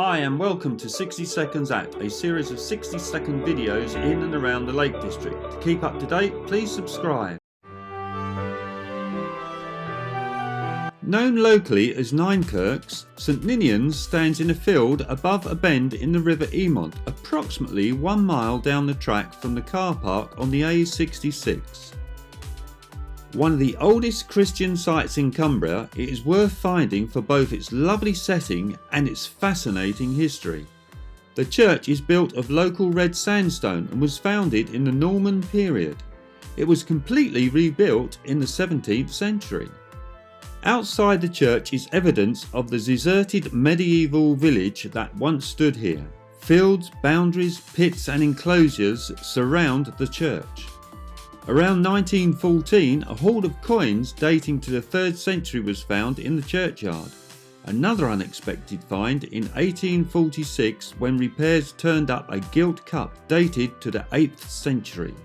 Hi and welcome to 60 Seconds At, a series of 60-second videos in and around the Lake District. To keep up to date, please subscribe. Known locally as Ninekirks, St Ninians stands in a field above a bend in the River Eamont, approximately 1 mile down the track from the car park on the A66. One of the oldest Christian sites in Cumbria, it is worth finding for both its lovely setting and its fascinating history. The church is built of local red sandstone and was founded in the Norman period. It was completely rebuilt in the 17th century. Outside the church is evidence of the deserted medieval village that once stood here. Fields, boundaries, pits and enclosures surround the church. Around 1914, a hoard of coins dating to the 3rd century was found in the churchyard. Another unexpected find in 1846 when repairs turned up a gilt cup dated to the 8th century.